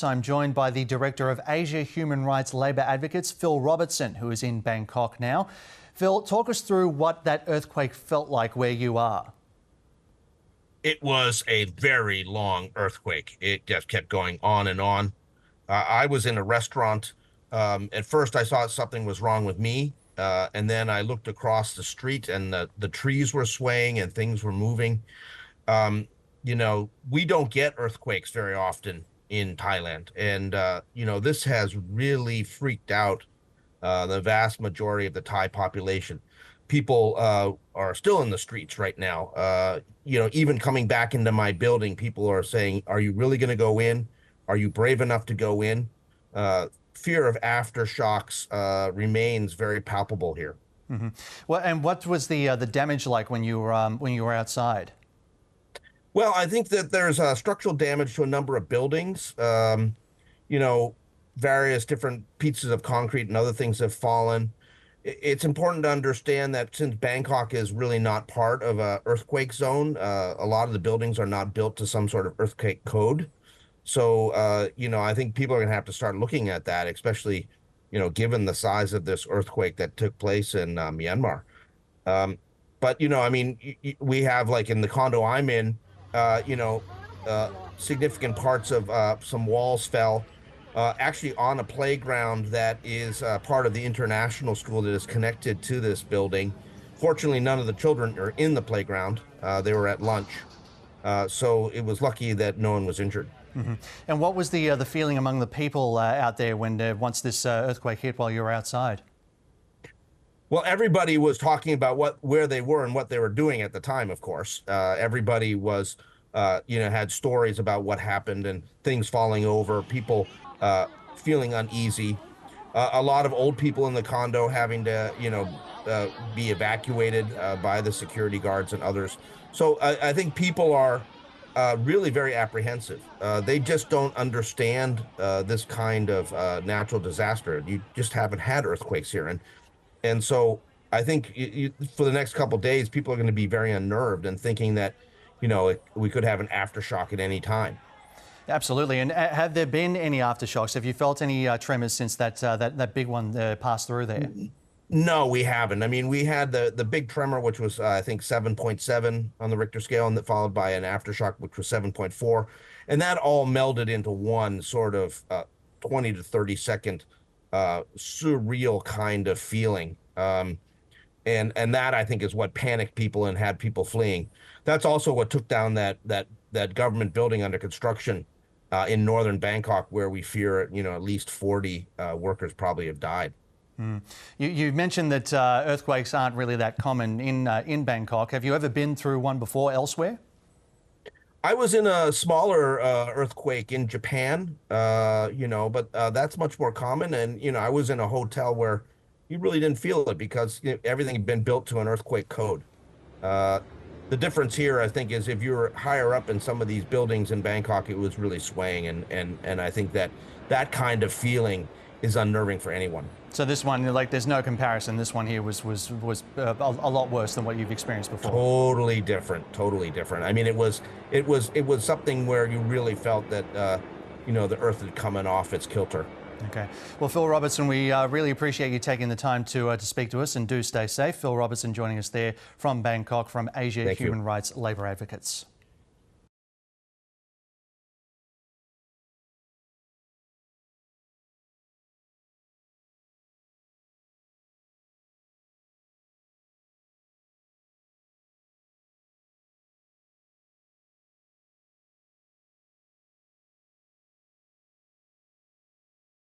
I'm joined by the Director of Asia Human Rights Labour Advocates, Phil Robertson, who is in Bangkok now. Phil, talk us through what that earthquake felt like where you are. It was a very long earthquake. It just kept going on and on. I was in a restaurant. At first, I thought something was wrong with me. And then I looked across the street and the trees were swaying and things were moving. We don't get earthquakes very often in Thailand. And, this has really freaked out the vast majority of the Thai population. People are still in the streets right now. Even coming back into my building, people are saying, are you really going to go in? Are you brave enough to go in? Fear of aftershocks remains very palpable here. Mm-hmm. Well, and what was the damage like when you were outside? Well, I think that there's structural damage to a number of buildings. Various different pieces of concrete and other things have fallen. It's important to understand that since Bangkok is really not part of an earthquake zone, a lot of the buildings are not built to some sort of earthquake code. So, I think people are going to have to start looking at that, especially, given the size of this earthquake that took place in Myanmar. But, we have, like in the condo I'm in, uh, you know, uh, significant parts of some walls fell actually on a playground that is part of the international school that is connected to this building. Fortunately, none of the children are in the playground. They were at lunch. So it was lucky that no one was injured. Mm-hmm. And what was the feeling among the people out there when once this earthquake hit while you were outside? Well, everybody was talking about where they were and what they were doing at the time, of course. Everybody was, had stories about what happened and things falling over, people feeling uneasy. A lot of old people in the condo having to, be evacuated by the security guards and others. So I think people are really very apprehensive. They just don't understand this kind of natural disaster. You just haven't had earthquakes here. And so I think for the next couple of days, people are going to be very unnerved and thinking that, we could have an aftershock at any time. Absolutely. And have there been any aftershocks? Have you felt any tremors since that big one passed through there? No, we haven't. I mean, we had the big tremor, which was, I think, 7.7 on the Richter scale, and that followed by an aftershock, which was 7.4. And that all melded into one sort of 20 to 30 second surreal kind of feeling. And that, I think, is what panicked people and had people fleeing. That's also what took down that government building under construction in northern Bangkok, where we fear, at least 40 workers probably have died. Mm. You mentioned that earthquakes aren't really that common in Bangkok. Have you ever been through one before elsewhere? I was in a smaller earthquake in Japan, but that's much more common. And, I was in a hotel where you really didn't feel it because everything had been built to an earthquake code. The difference here, I think, is if you're higher up in some of these buildings in Bangkok, it was really swaying. And I think that kind of feeling is unnerving for anyone. So this one, like, there's no comparison. This one here was a lot worse than what you've experienced before. Totally different. Totally different. I mean, it was something where you really felt that the earth had come off its kilter. Okay. Well, Phil Robertson, we really appreciate you taking the time to speak to us, and do stay safe. Phil Robertson joining us there from Bangkok, from Asia Human Rights Labour Advocates.